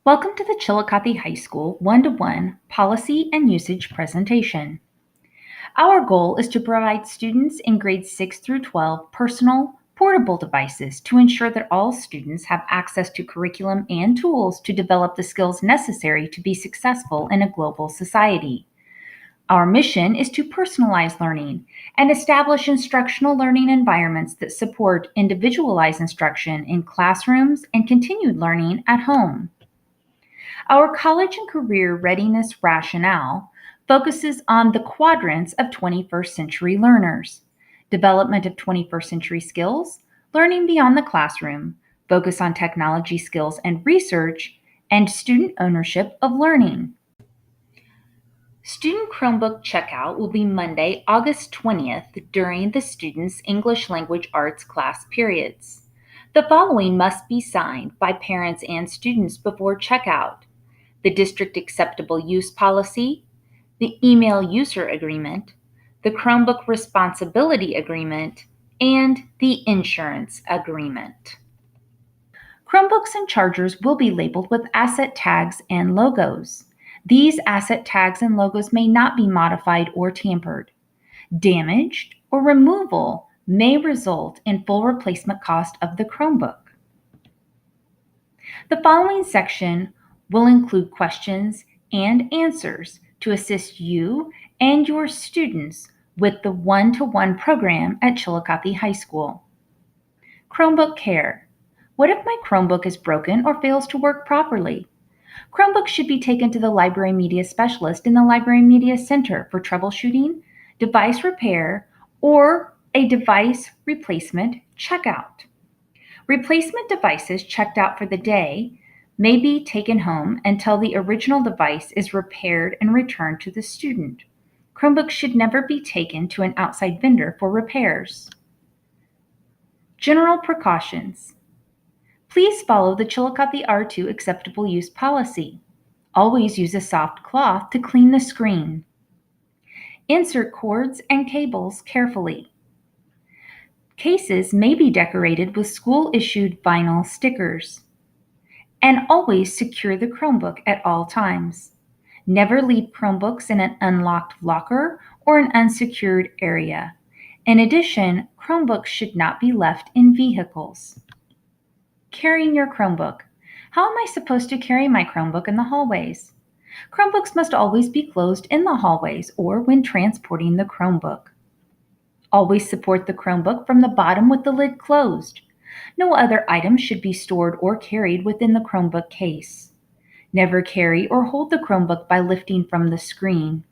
Welcome to the Chillicothe High School One-to-One Policy and Usage presentation. Our goal is to provide students in grades 6 through 12 personal, portable devices to ensure that all students have access to curriculum and tools to develop the skills necessary to be successful in a global society. Our mission is to personalize learning and establish instructional learning environments that support individualized instruction in classrooms and continued learning at home. Our college and career readiness rationale focuses on the quadrants of 21st century learners: development of 21st century skills, learning beyond the classroom, focus on technology skills and research, and student ownership of learning. Student Chromebook checkout will be Monday, August 20th during the students' English Language Arts class periods. The following must be signed by parents and students before checkout: the District Acceptable Use Policy, the Email User Agreement, the Chromebook Responsibility Agreement, and the Insurance Agreement. Chromebooks and chargers will be labeled with asset tags and logos. These asset tags and logos may not be modified or tampered. Damaged or removal may result in full replacement cost of the Chromebook. The following section will include questions and answers to assist you and your students with the one-to-one program at Chillicothe High School. Chromebook care. What if my Chromebook is broken or fails to work properly? Chromebooks should be taken to the library media specialist in the Library Media Center for troubleshooting, device repair, or a device replacement checkout. Replacement devices checked out for the day may be taken home until the original device is repaired and returned to the student. Chromebooks should never be taken to an outside vendor for repairs. General precautions. Please follow the Chillicothe R2 acceptable use policy. Always use a soft cloth to clean the screen. Insert cords and cables carefully. Cases may be decorated with school-issued vinyl stickers. And always secure the Chromebook at all times. Never leave Chromebooks in an unlocked locker or an unsecured area. In addition, Chromebooks should not be left in vehicles. Carrying your Chromebook. How am I supposed to carry my Chromebook in the hallways? Chromebooks must always be closed in the hallways or when transporting the Chromebook. Always support the Chromebook from the bottom with the lid closed. No other items should be stored or carried within the Chromebook case. Never carry or hold the Chromebook by lifting from the screen.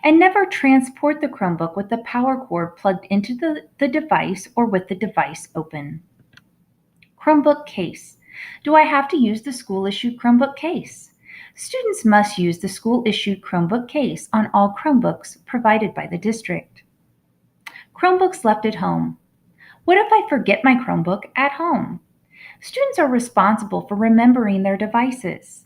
And never transport the Chromebook with the power cord plugged into the device or with the device open. Chromebook case. Do I have to use the school-issued Chromebook case? Students must use the school-issued Chromebook case on all Chromebooks provided by the district. Chromebooks left at home. What if I forget my Chromebook at home? Students are responsible for remembering their devices.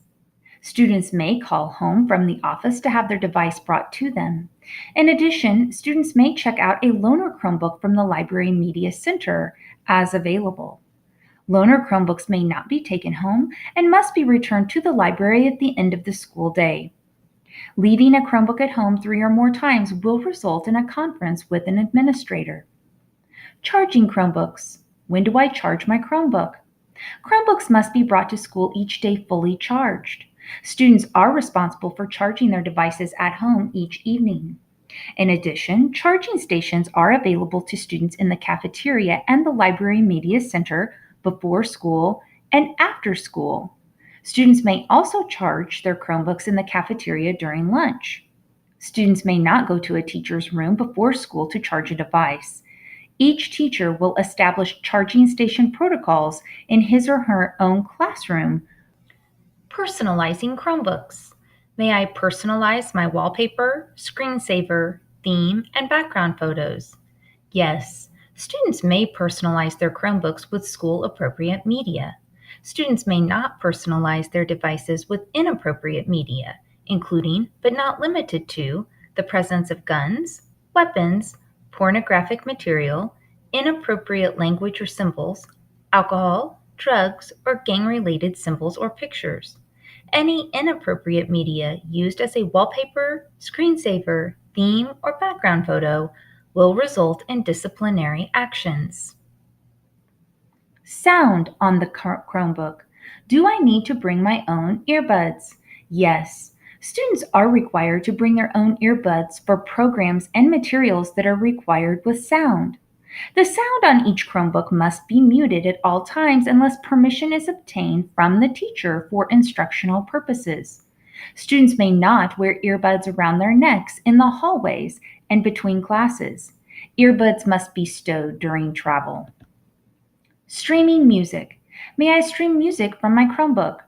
Students may call home from the office to have their device brought to them. In addition, students may check out a loaner Chromebook from the Library Media Center as available. Loaner Chromebooks may not be taken home and must be returned to the library at the end of the school day. Leaving a Chromebook at home 3 or more times will result in a conference with an administrator. Charging Chromebooks. When do I charge my Chromebook? Chromebooks must be brought to school each day fully charged. Students are responsible for charging their devices at home each evening. In addition, charging stations are available to students in the cafeteria and the Library Media Center before school and after school. Students may also charge their Chromebooks in the cafeteria during lunch. Students may not go to a teacher's room before school to charge a device. Each teacher will establish charging station protocols in his or her own classroom. Personalizing Chromebooks. May I personalize my wallpaper, screensaver, theme, and background photos? Yes, students may personalize their Chromebooks with school-appropriate media. Students may not personalize their devices with inappropriate media, including, but not limited to, the presence of guns, weapons, pornographic material, inappropriate language or symbols, alcohol, drugs, or gang-related symbols or pictures. Any inappropriate media used as a wallpaper, screensaver, theme, or background photo will result in disciplinary actions. Sound on the Chromebook. Do I need to bring my own earbuds? Yes. Students are required to bring their own earbuds for programs and materials that are required with sound. The sound on each Chromebook must be muted at all times unless permission is obtained from the teacher for instructional purposes. Students may not wear earbuds around their necks in the hallways and between classes. Earbuds must be stowed during travel. Streaming music. May I stream music from my Chromebook?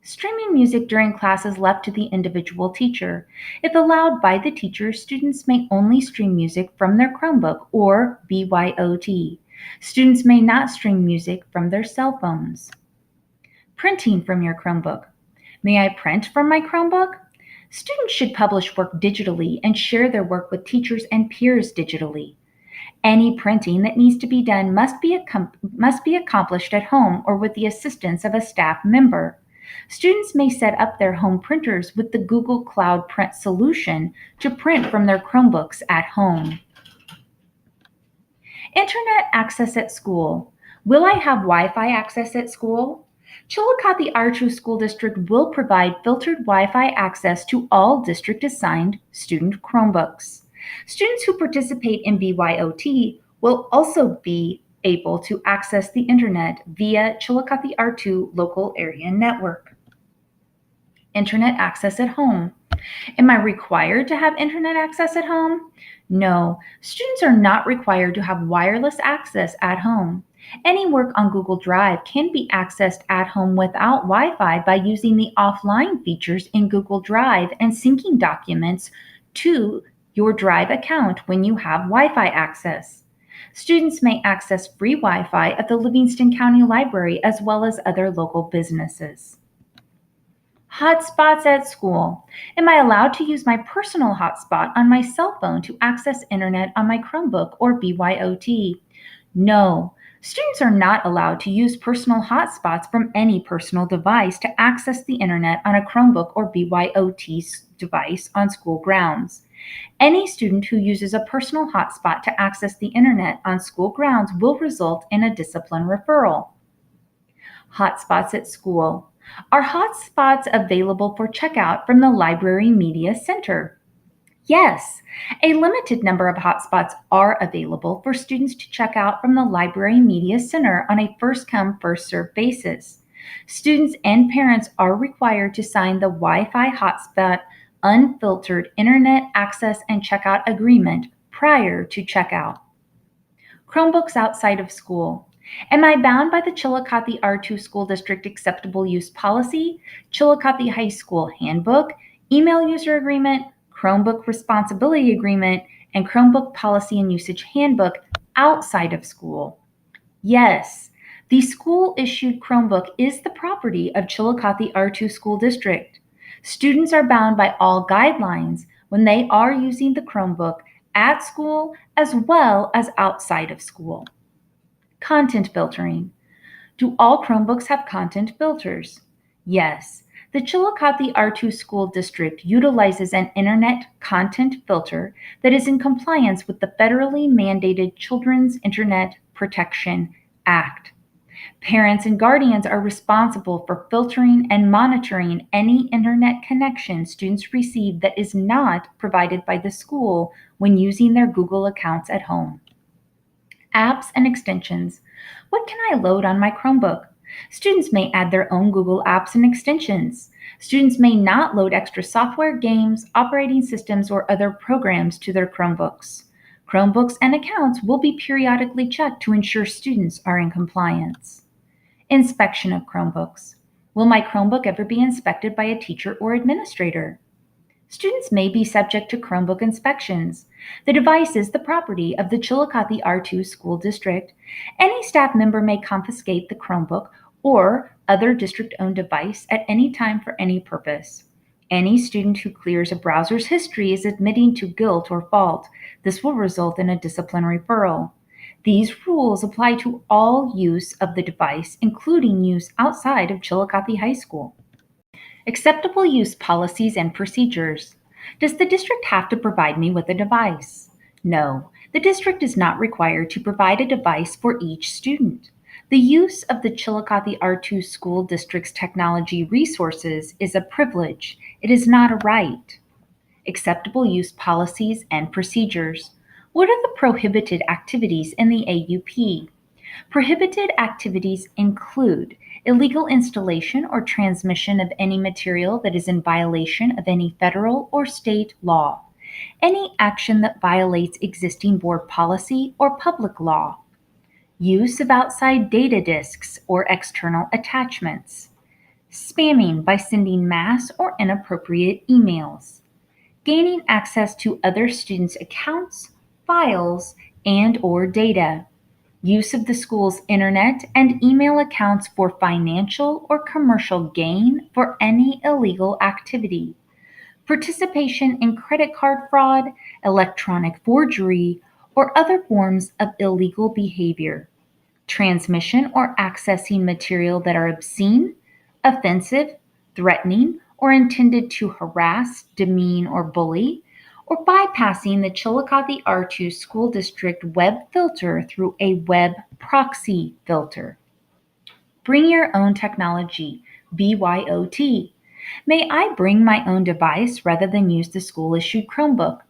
Streaming music during class is left to the individual teacher. If allowed by the teacher, students may only stream music from their Chromebook or BYOT. Students may not stream music from their cell phones. Printing from your Chromebook. May I print from my Chromebook? Students should publish work digitally and share their work with teachers and peers digitally. Any printing that needs to be done must be accomplished at home or with the assistance of a staff member. Students may set up their home printers with the Google Cloud Print solution to print from their Chromebooks at home. Internet access at school. Will I have Wi-Fi access at school? Chillicothe R2 School District will provide filtered Wi-Fi access to all district-assigned student Chromebooks. Students who participate in BYOT will also be able to access the internet via Chillicothe R2 local area network. Internet access at home. Am I required to have internet access at home? No, students are not required to have wireless access at home. Any work on Google Drive can be accessed at home without Wi-Fi by using the offline features in Google Drive and syncing documents to your Drive account when you have Wi-Fi access. Students may access free Wi-Fi at the Livingston County Library as well as other local businesses. Hotspots at school. Am I allowed to use my personal hotspot on my cell phone to access internet on my Chromebook or BYOT? No. Students are not allowed to use personal hotspots from any personal device to access the internet on a Chromebook or BYOT device on school grounds. Any student who uses a personal hotspot to access the internet on school grounds will result in a discipline referral. Hotspots at school. Are hotspots available for checkout from the Library Media Center? Yes, a limited number of hotspots are available for students to check out from the Library Media Center on a first-come, first-served basis. Students and parents are required to sign the Wi-Fi hotspot unfiltered internet access and checkout agreement prior to checkout. Chromebooks outside of school. Am I bound by the Chillicothe R2 School District Acceptable Use Policy, Chillicothe High School Handbook, Email User Agreement, Chromebook Responsibility Agreement, and Chromebook Policy and Usage Handbook outside of school? Yes, the school-issued Chromebook is the property of Chillicothe R2 School District. Students are bound by all guidelines when they are using the Chromebook at school as well as outside of school. Content filtering. Do all Chromebooks have content filters? Yes. The Chillicothe R2 School District utilizes an internet content filter that is in compliance with the federally mandated Children's Internet Protection Act. Parents and guardians are responsible for filtering and monitoring any internet connection students receive that is not provided by the school when using their Google accounts at home. Apps and extensions. What can I load on my Chromebook? Students may add their own Google apps and extensions. Students may not load extra software, games, operating systems, or other programs to their Chromebooks. Chromebooks and accounts will be periodically checked to ensure students are in compliance. Inspection of Chromebooks. Will my Chromebook ever be inspected by a teacher or administrator? Students may be subject to Chromebook inspections. The device is the property of the Chillicothe R2 School District. Any staff member may confiscate the Chromebook or other district-owned device at any time for any purpose. Any student who clears a browser's history is admitting to guilt or fault. This will result in a discipline referral. These rules apply to all use of the device, including use outside of Chillicothe High School. Acceptable use policies and procedures. Does the district have to provide me with a device? No, the district is not required to provide a device for each student. The use of the Chillicothe R2 School District's technology resources is a privilege. It is not a right. Acceptable use policies and procedures. What are the prohibited activities in the AUP? Prohibited activities include illegal installation or transmission of any material that is in violation of any federal or state law, any action that violates existing board policy or public law, use of outside data disks or external attachments, spamming by sending mass or inappropriate emails, gaining access to other students' accounts, files, and or data, use of the school's internet and email accounts for financial or commercial gain for any illegal activity, participation in credit card fraud, electronic forgery, or other forms of illegal behavior, transmission or accessing material that are obscene, offensive, threatening, or intended to harass, demean, or bully, or bypassing the Chillicothe R2 School District web filter through a web proxy filter. Bring your own technology, BYOT. May I bring my own device rather than use the school issued Chromebook?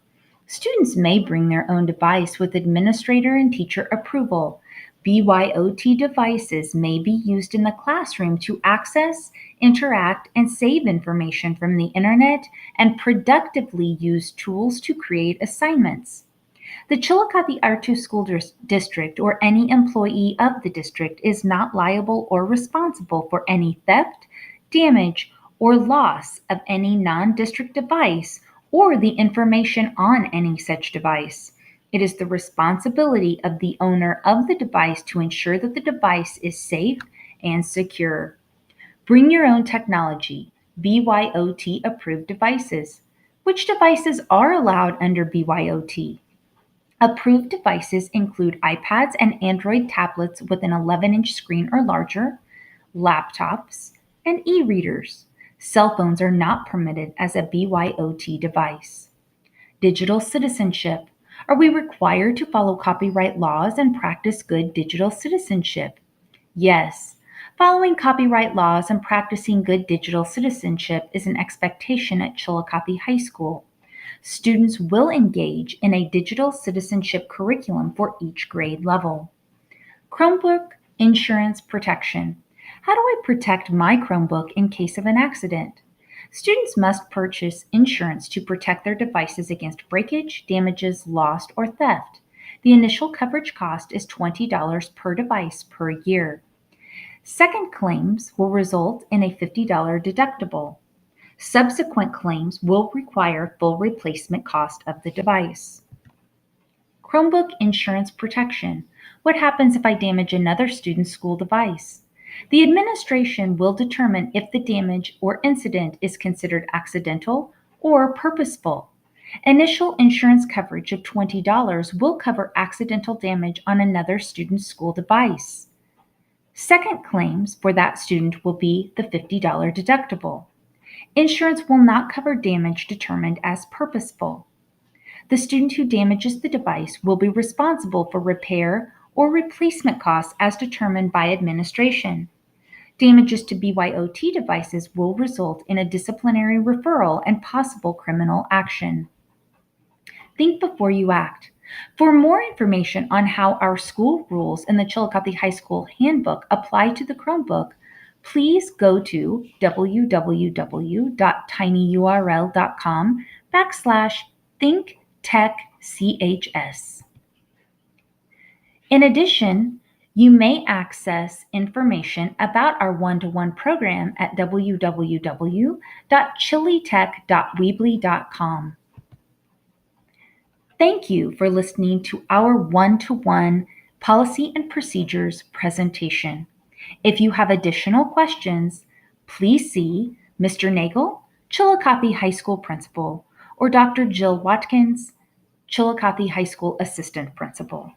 Students may bring their own device with administrator and teacher approval. BYOT devices may be used in the classroom to access, interact, and save information from the internet and productively use tools to create assignments. The Chillicothe R2 School District or any employee of the district is not liable or responsible for any theft, damage, or loss of any non-district device or the information on any such device. It is the responsibility of the owner of the device to ensure that the device is safe and secure. Bring your own technology, BYOT approved devices. Which devices are allowed under BYOT? Approved devices include iPads and Android tablets with an 11-inch screen or larger, laptops, and e-readers. Cell phones are not permitted as a BYOT device. Digital citizenship. Are we required to follow copyright laws and practice good digital citizenship? Yes. Following copyright laws and practicing good digital citizenship is an expectation at Chillicothe High School. Students will engage in a digital citizenship curriculum for each grade level. Chromebook insurance protection. How do I protect my Chromebook in case of an accident? Students must purchase insurance to protect their devices against breakage, damages, loss, or theft. The initial coverage cost is $20 per device per year. Second claims will result in a $50 deductible. Subsequent claims will require full replacement cost of the device. Chromebook insurance protection. What happens if I damage another student's school device? The administration will determine if the damage or incident is considered accidental or purposeful. Initial insurance coverage of $20 will cover accidental damage on another student's school device. Second claims for that student will be the $50 deductible. Insurance will not cover damage determined as purposeful. The student who damages the device will be responsible for repair or replacement costs as determined by administration. Damages to BYOT devices will result in a disciplinary referral and possible criminal action. Think before you act. For more information on how our school rules in the Chillicothe High School Handbook apply to the Chromebook, please go to www.tinyurl.com/thinktechchs. In addition, you may access information about our one-to-one program at www.chilitech.weebly.com. Thank you for listening to our one-to-one policy and procedures presentation. If you have additional questions, please see Mr. Nagel, Chillicothe High School Principal, or Dr. Jill Watkins, Chillicothe High School Assistant Principal.